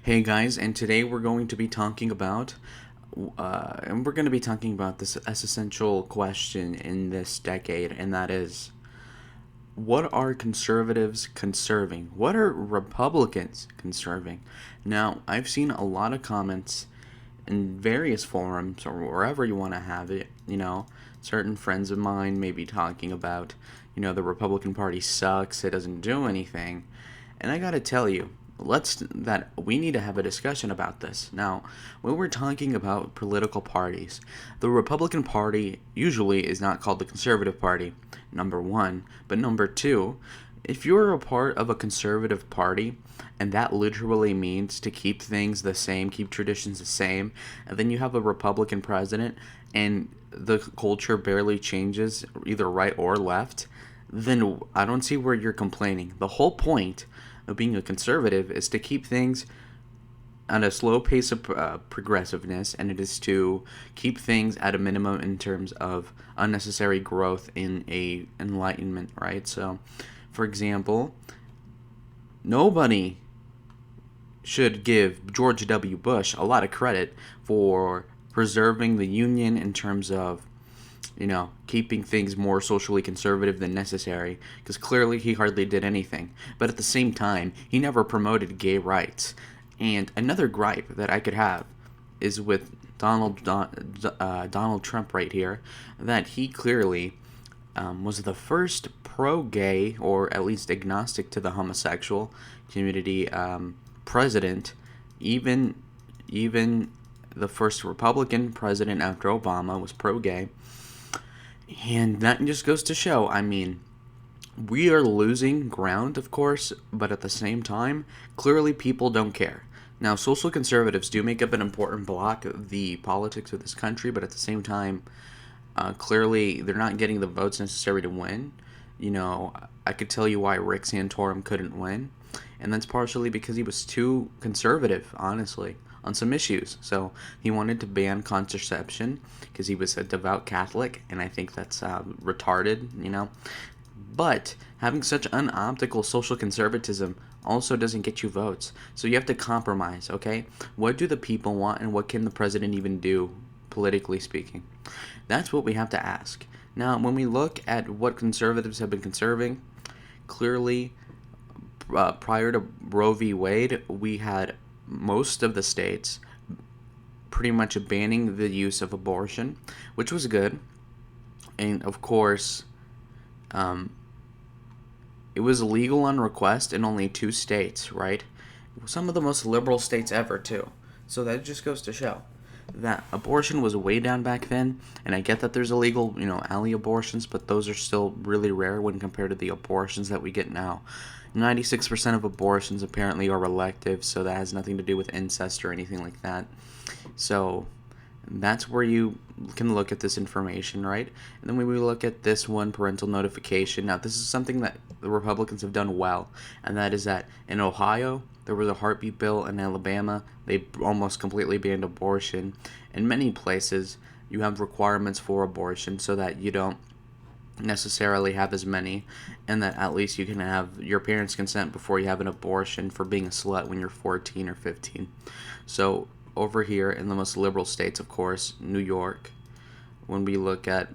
Hey guys, and today we're going to be talking about, this essential question in this decade, and that is, what are conservatives conserving? What are Republicans conserving? Now, I've seen a lot of comments in various forums or wherever you want to have it. Certain friends of mine may be talking about, the Republican Party sucks, it doesn't do anything, and I gotta tell you, we need to have a discussion about this. Now, when we're talking about political parties, the Republican Party usually is not called the Conservative Party, number one. But number two, if you're a part of a conservative party, and that literally means to keep things the same, keep traditions the same, and then you have a Republican president, and the culture barely changes, either right or left, then I don't see where you're complaining. The whole point of being a conservative is to keep things at a slow pace of progressiveness, and it is to keep things at a minimum in terms of unnecessary growth in a enlightenment, right? So, for example, nobody should give George W. Bush a lot of credit for preserving the Union in terms of keeping things more socially conservative than necessary, because clearly he hardly did anything. But at the same time, he never promoted gay rights. And another gripe that I could have is with Donald Trump right here, that he clearly was the first pro-gay, or at least agnostic to the homosexual community, president, even the first Republican president after Obama was pro-gay. And that just goes to show, we are losing ground, of course, but at the same time, clearly people don't care. Now, social conservatives do make up an important block of the politics of this country, but at the same time, clearly they're not getting the votes necessary to win. I could tell you why Rick Santorum couldn't win, and that's partially because he was too conservative, honestly, on some issues. So he wanted to ban contraception because he was a devout Catholic, and I think that's retarded. But having such unoptical social conservatism also doesn't get you votes. So you have to compromise, okay? What do the people want, and what can the president even do, politically speaking? That's what we have to ask. Now, when we look at what conservatives have been conserving, clearly, prior to Roe v. Wade, we had most of the states pretty much banning the use of abortion, which was good. And of course, it was legal on request in only 2 states, right? Some of the most liberal states ever, too. So that just goes to show that abortion was way down back then, and I get that there's illegal, alley abortions, but those are still really rare when compared to the abortions that we get now. 96% of abortions apparently are elective, so that has nothing to do with incest or anything like that. So that's where you can look at this information, right? And then when we look at this one, parental notification, now this is something that the Republicans have done well, and that is that in Ohio, there was a heartbeat bill. In Alabama, they almost completely banned abortion. In many places, you have requirements for abortion so that you don't necessarily have as many, and that at least you can have your parents' consent before you have an abortion for being a slut when you're 14 or 15. So over here in the most liberal states, of course, New York, when we look at,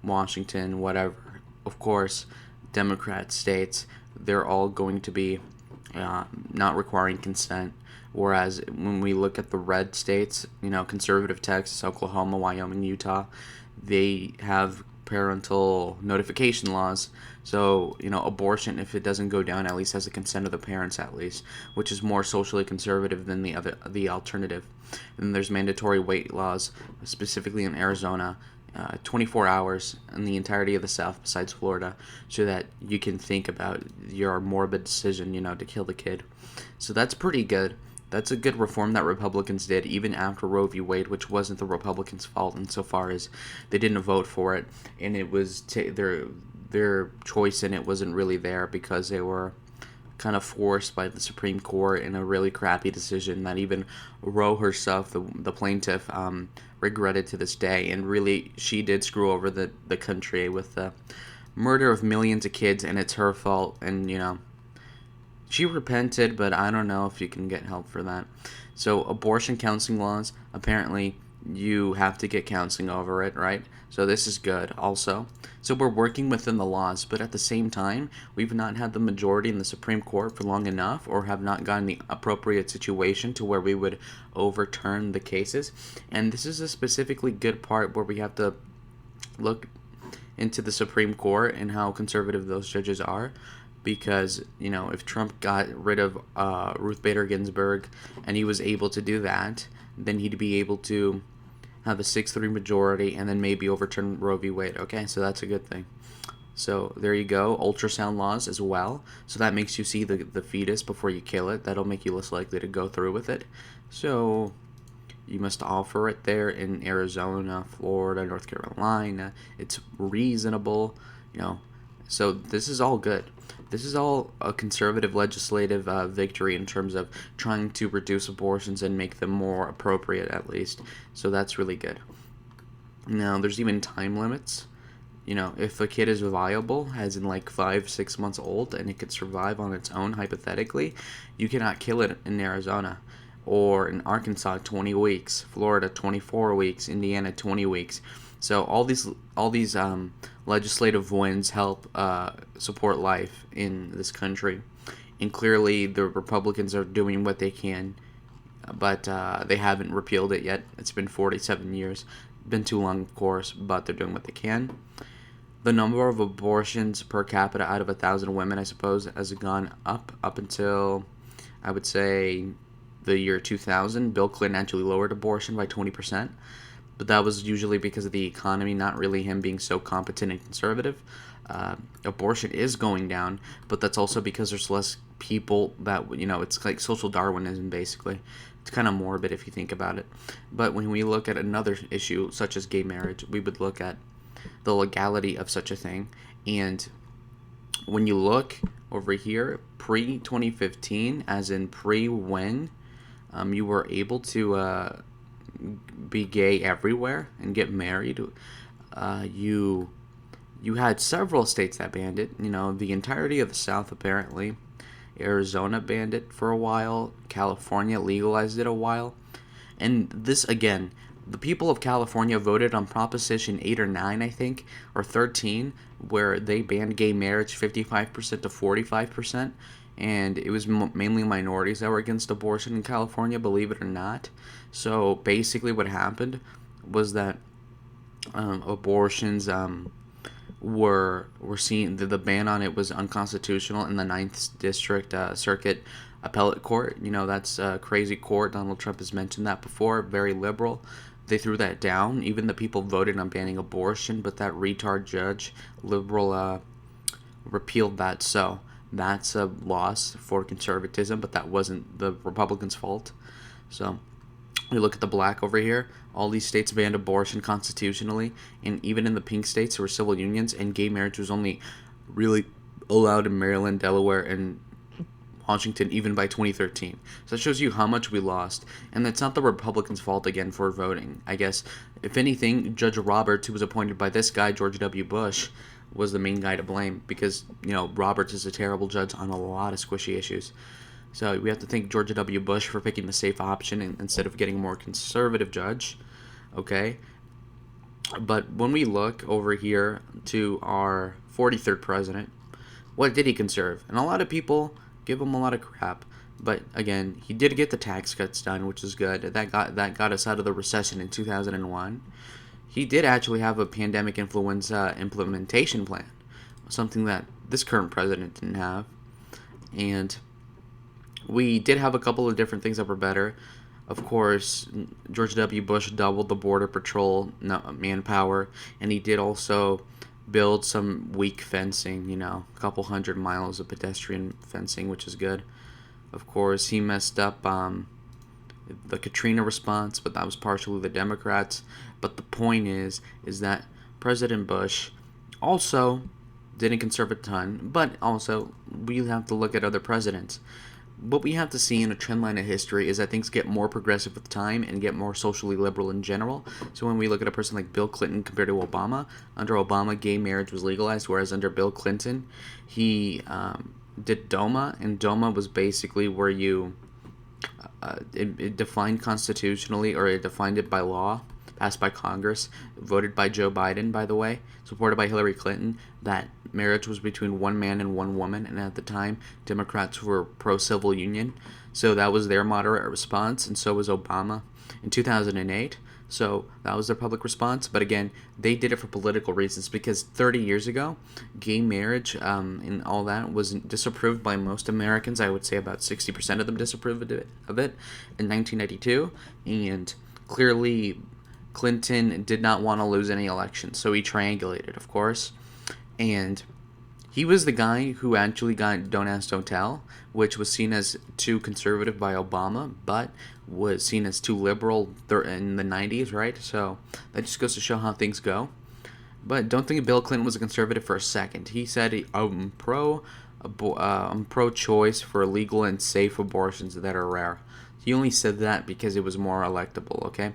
Washington, whatever, of course, Democrat states, they're all going to be not requiring consent. Whereas when we look at the red states, conservative Texas, Oklahoma, Wyoming, Utah, they have parental notification laws. So, abortion, if it doesn't go down, at least has the consent of the parents, at least, which is more socially conservative than the alternative. And there's mandatory weight laws, specifically in Arizona, 24 hours in the entirety of the South besides Florida, so that you can think about your morbid decision, to kill the kid. So that's pretty good. That's a good reform that Republicans did, even after Roe v. Wade, which wasn't the Republicans' fault insofar as they didn't vote for it, and it was their choice in it wasn't really there because they were kind of forced by the Supreme Court in a really crappy decision that even Roe herself, the plaintiff, regretted to this day. And really, she did screw over the country with the murder of millions of kids, and it's her fault. And, She repented, but I don't know if you can get help for that. So, abortion counseling laws, apparently, you have to get counseling over it, right? So, this is good also. So, we're working within the laws, but at the same time, we've not had the majority in the Supreme Court for long enough, or have not gotten the appropriate situation to where we would overturn the cases. And this is a specifically good part where we have to look into the Supreme Court and how conservative those judges are. Because, if Trump got rid of Ruth Bader Ginsburg and he was able to do that, then he'd be able to have a 6-3 majority and then maybe overturn Roe v. Wade. Okay, so that's a good thing. So there you go. Ultrasound laws as well. So that makes you see the fetus before you kill it. That'll make you less likely to go through with it. So you must offer it there in Arizona, Florida, North Carolina. It's reasonable, So this is all good. This is all a conservative legislative victory in terms of trying to reduce abortions and make them more appropriate, at least. So that's really good. Now, there's even time limits. If a kid is viable, as in like 5-6 months old, and it could survive on its own, hypothetically, you cannot kill it in Arizona. Or in Arkansas, 20 weeks. Florida, 24 weeks. Indiana, 20 weeks. So all these legislative wins help support life in this country, and clearly the Republicans are doing what they can, but they haven't repealed it yet. It's been 47 years, been too long, of course, but they're doing what they can. The number of abortions per capita out of 1,000 women, I suppose, has gone up until, I would say, the year 2000. Bill Clinton actually lowered abortion by 20%. But that was usually because of the economy, not really him being so competent and conservative. Abortion is going down, but that's also because there's less people that, it's like social Darwinism, basically. It's kind of morbid if you think about it. But when we look at another issue, such as gay marriage, we would look at the legality of such a thing. And when you look over here, pre-2015, as in pre-when you were able to be gay everywhere and get married, you had several states that banned it. The entirety of the South, apparently. Arizona banned it for a while. California legalized it a while. And this, again, the people of California voted on Proposition 8 or 9, I think, or 13, where they banned gay marriage 55% to 45%. And it was mainly minorities that were against abortion in California, believe it or not. So basically what happened was that abortions were seen, the ban on it was unconstitutional in the 9th District Circuit Appellate Court. That's a crazy court. Donald Trump has mentioned that before, very liberal. They threw that down. Even the people voted on banning abortion, but that retard judge, liberal, repealed that. So that's a loss for conservatism, but that wasn't the Republicans' fault. So you look at the black over here, all these states banned abortion constitutionally, and even in the pink states there were civil unions, and gay marriage was only really allowed in Maryland, Delaware, and Washington even by 2013. So that shows you how much we lost, and that's not the Republicans' fault again for voting. I guess, if anything, Judge Roberts, who was appointed by this guy, George W. Bush, was the main guy to blame, because, Roberts is a terrible judge on a lot of squishy issues. So we have to thank George W. Bush for picking the safe option instead of getting a more conservative judge, okay? But when we look over here to our 43rd president, what did he conserve? And a lot of people give him a lot of crap. But again, he did get the tax cuts done, which is good. That got us out of the recession in 2001. He did actually have a pandemic influenza implementation plan, something that this current president didn't have. And we did have a couple of different things that were better. Of course, George W. Bush doubled the Border Patrol manpower, and he did also build some weak fencing, a couple 100 miles of pedestrian fencing, which is good. Of course, he messed up the Katrina response, but that was partially the Democrats. But the point is that President Bush also didn't conserve a ton, but also we have to look at other presidents. What we have to see in a trend line of history is that things get more progressive with time and get more socially liberal in general. So when we look at a person like Bill Clinton compared to Obama, under Obama, gay marriage was legalized, whereas under Bill Clinton, he did DOMA, and DOMA was basically where it defined constitutionally, or it defined it by law, passed by Congress, voted by Joe Biden, by the way, supported by Hillary Clinton, that marriage was between one man and one woman, and at the time, Democrats were pro-civil union, so that was their moderate response, and so was Obama in 2008. So that was their public response. But again, they did it for political reasons, because 30 years ago, gay marriage and all that was disapproved by most Americans. I would say about 60% of them disapproved of it in 1992. And clearly, Clinton did not want to lose any elections. So he triangulated, of course. And he was the guy who actually got Don't Ask, Don't Tell, which was seen as too conservative by Obama, but was seen as too liberal in the 90s, right? So that just goes to show how things go. But don't think Bill Clinton was a conservative for a second. He said, I'm pro-choice for legal and safe abortions that are rare. He only said that because it was more electable, okay?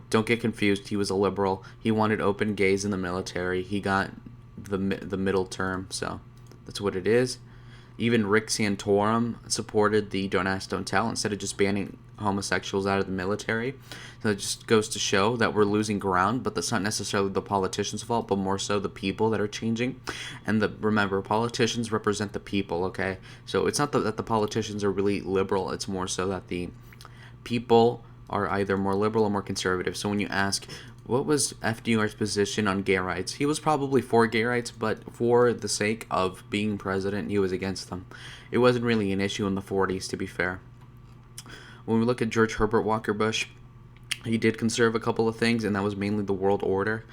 Don't get confused. He was a liberal. He wanted open gays in the military. He got the middle term, so that's what it is. Even Rick Santorum supported the Don't Ask, Don't Tell instead of just banning homosexuals out of the military. So it just goes to show that we're losing ground, but that's not necessarily the politicians' fault, but more so the people that are changing. And remember, politicians represent the people, okay? So it's not that the politicians are really liberal, it's more so that the people are either more liberal or more conservative. So when you ask, what was FDR's position on gay rights? He was probably for gay rights, but for the sake of being president, he was against them. It wasn't really an issue in the 40s, to be fair. When we look at George Herbert Walker Bush, he did conserve a couple of things, and that was mainly the world order.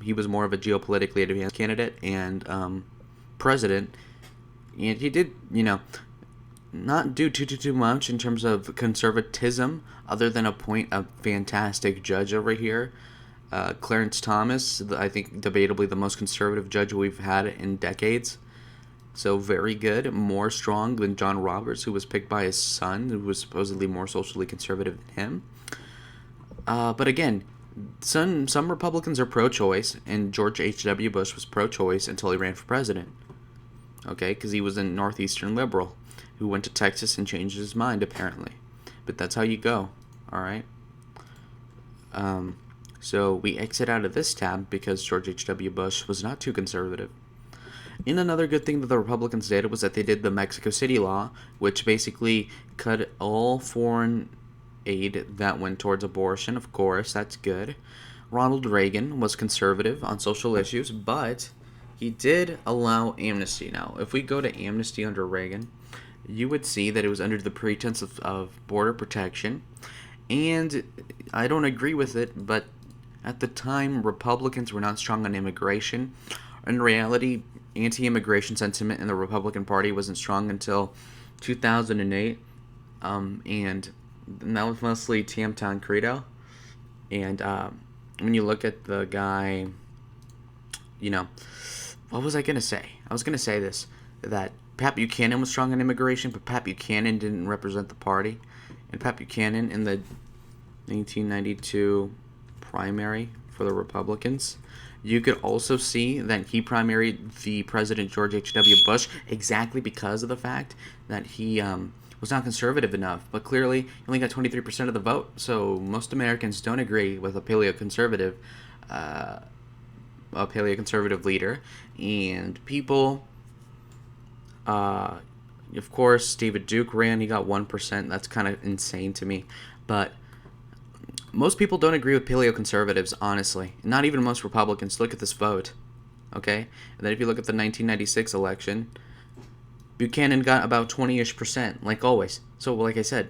He was more of a geopolitically advanced candidate and president, and he did, not do too much in terms of conservatism, other than appoint a fantastic judge over here. Clarence Thomas, I think debatably the most conservative judge we've had in decades. So very good, more strong than John Roberts, who was picked by his son, who was supposedly more socially conservative than him. But again, some Republicans are pro-choice, and George H.W. Bush was pro-choice until he ran for president. Okay, because he was a northeastern liberal who went to Texas and changed his mind, apparently. But that's how you go, alright? So we exit out of this tab because George H.W. Bush was not too conservative. And another good thing that the Republicans did was that they did the Mexico City law, which basically cut all foreign aid that went towards abortion. Of course, that's good. Ronald Reagan was conservative on social issues, but he did allow amnesty. Now, if we go to amnesty under Reagan, you would see that it was under the pretense of border protection. And I don't agree with it, but at the time, Republicans were not strong on immigration. In reality, anti-immigration sentiment in the Republican Party wasn't strong until 2008, and that was mostly Tam Credo. And when you look at the guy, what was I going to say? I was going to say this, that Pat Buchanan was strong on immigration, but Pat Buchanan didn't represent the party. And Pat Buchanan in the 1992 primary for the Republicans, you could also see that he primaried the President George H.W. Bush exactly because of the fact that he was not conservative enough. But clearly, he only got 23% of the vote, so most Americans don't agree with a paleoconservative leader. And people, of course, David Duke ran, he got 1%. That's kind of insane to me. But most people don't agree with paleoconservatives, honestly. Not even most Republicans. Look at this vote, okay? And then if you look at the 1996 election, Buchanan got about 20-ish%, like always. So, like I said,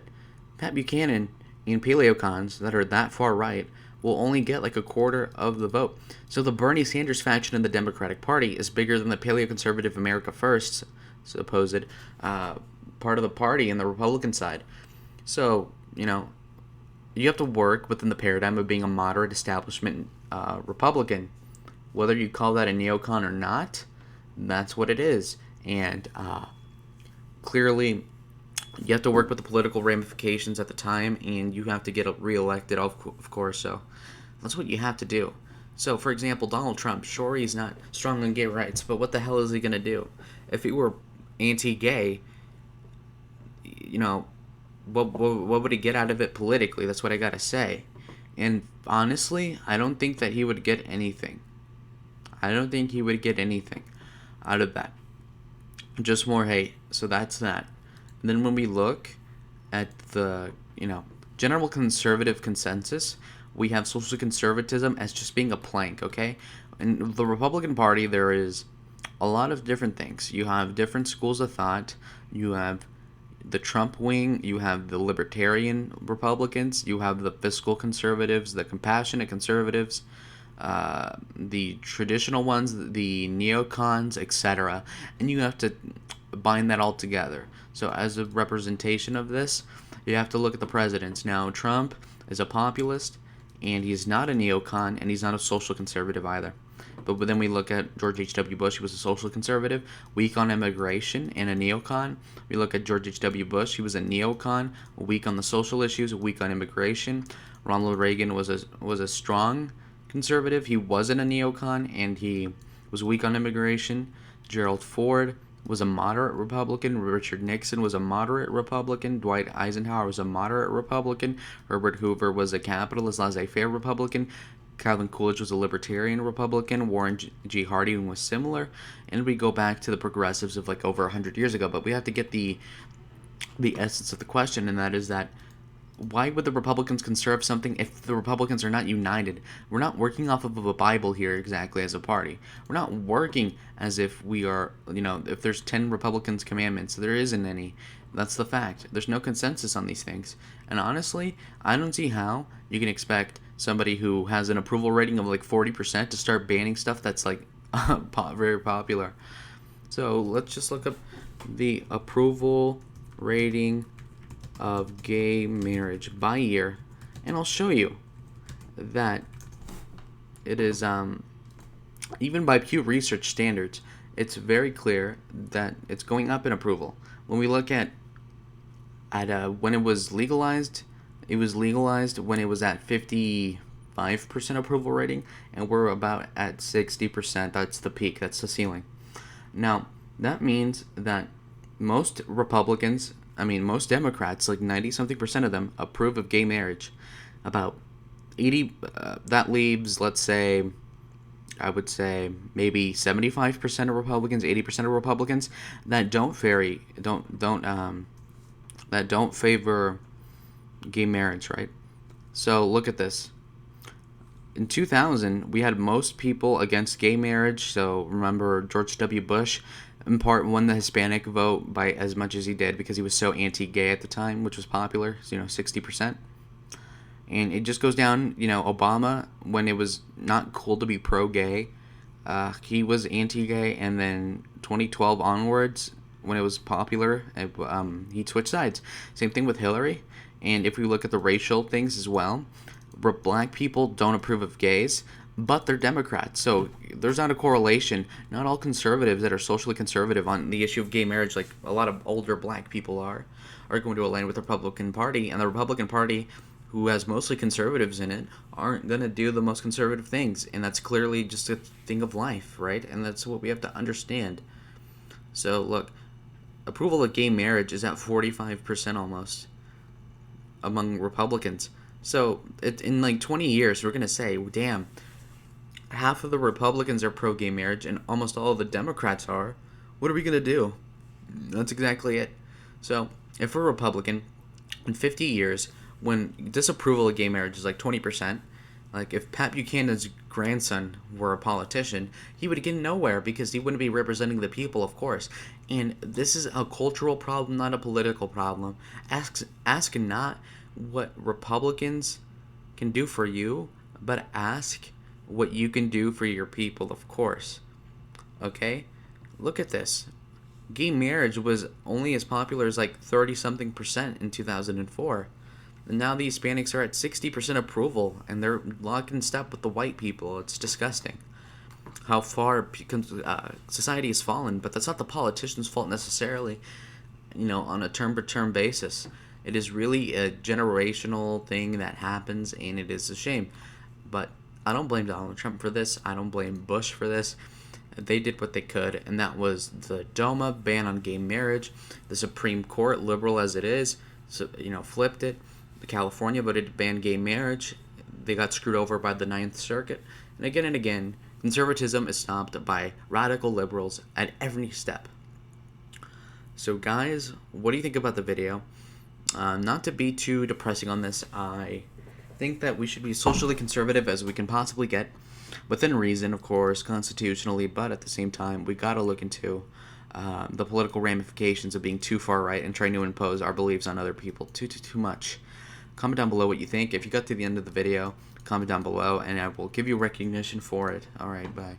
Pat Buchanan and paleocons that are that far right will only get like a quarter of the vote. So the Bernie Sanders faction in the Democratic Party is bigger than the paleoconservative America First supposed part of the party in the Republican side. So, you have to work within the paradigm of being a moderate establishment Republican. Whether you call that a neocon or not, that's what it is. And clearly, you have to work with the political ramifications at the time, and you have to get reelected, of course. So that's what you have to do. So, for example, Donald Trump, sure, he's not strong on gay rights, but what the hell is he going to do? If he were anti-gay, you know, what would he get out of it politically? That's what I gotta say. And honestly, I don't think that he would get anything. I don't think he would get anything out of that. Just more hate. So that's that. And then when we look at the, general conservative consensus, we have social conservatism as just being a plank, okay? In the Republican Party, there is a lot of different things. You have different schools of thought. You have the Trump wing, you have the libertarian Republicans, you have the fiscal conservatives, the compassionate conservatives, the traditional ones, the neocons, etc. And you have to bind that all together. So as a representation of this, you have to look at the presidents. Now, Trump is a populist, and he's not a neocon, and he's not a social conservative either. But then we look at George H.W. Bush. He was a social conservative, weak on immigration, and a neocon. We look at George H.W. Bush. He was a neocon, weak on the social issues, weak on immigration. Ronald Reagan was a strong conservative. He wasn't a neocon, and he was weak on immigration. Gerald Ford was a moderate Republican. Richard Nixon was a moderate Republican. Dwight Eisenhower was a moderate Republican. Herbert Hoover was a capitalist, laissez-faire Republican. Calvin Coolidge was a libertarian Republican. Warren G. Harding was similar. And we go back to the progressives of like over 100 years ago. But we have to get the essence of the question, and that is that why would the Republicans conserve something if the Republicans are not united? We're not working off of a Bible here exactly as a party. We're not working as if we are, if there's 10 Republicans' commandments. There isn't any. That's the fact. There's no consensus on these things. And honestly, I don't see how you can expect somebody who has an approval rating of like 40% to start banning stuff that's like very popular. So let's just look up the approval rating of gay marriage by year, and I'll show you that it is even by Pew Research standards, it's very clear that it's going up in approval. When we look at when it was legalized when it was at 55% approval rating, and we're about at 60%. That's the peak. That's the ceiling. Now that means that most Democrats, like 90-something% of them, approve of gay marriage. About 80, that leaves, I would say maybe 75% of Republicans, 80% of Republicans that don't favor gay marriage, right? So look at this. In 2000, we had most people against gay marriage. So remember, George W. Bush in part won the Hispanic vote by as much as he did because he was so anti-gay at the time, which was popular, 60%. And it just goes down, Obama, when it was not cool to be pro-gay, he was anti-gay, and then 2012 onwards, when it was popular, he switched sides. Same thing with Hillary. And if we look at the racial things as well, black people don't approve of gays, but they're Democrats. So there's not a correlation. Not all conservatives that are socially conservative on the issue of gay marriage, like a lot of older black people are going to align with the Republican Party. And the Republican Party, who has mostly conservatives in it, aren't going to do the most conservative things. And that's clearly just a thing of life, right? And that's what we have to understand. So look, approval of gay marriage is at 45% almost among Republicans. So in like 20 years, we're going to say, damn, half of the Republicans are pro-gay marriage and almost all of the Democrats are. What are we going to do? That's exactly it. So if we're Republican, in 50 years, when disapproval of gay marriage is like 20%, like if Pat Buchanan's grandson were a politician, he would get nowhere because he wouldn't be representing the people, of course. And this is a cultural problem, not a political problem. Ask not what Republicans can do for you, but ask what you can do for your people, of course. Okay? Look at this. Gay marriage was only as popular as like 30-something% in 2004. And now the Hispanics are at 60% approval, and they're locked in step with the white people. It's disgusting how far society has fallen, but that's not the politicians' fault necessarily, on a term-per-term basis. It is really a generational thing that happens, and it is a shame. But I don't blame Donald Trump for this. I don't blame Bush for this. they did what they could, and that was the DOMA ban on gay marriage. The Supreme Court, liberal as it is, flipped it. California voted to ban gay marriage. They got screwed over by the Ninth Circuit, and again, conservatism is stopped by radical liberals at every step. So, guys, what do you think about the video? Not to be too depressing on this, I think that we should be socially conservative as we can possibly get, within reason, of course, constitutionally, but at the same time, we gotta look into the political ramifications of being too far right and trying to impose our beliefs on other people too much. Comment down below what you think. If you got to the end of the video, comment down below, and I will give you recognition for it. Alright, bye.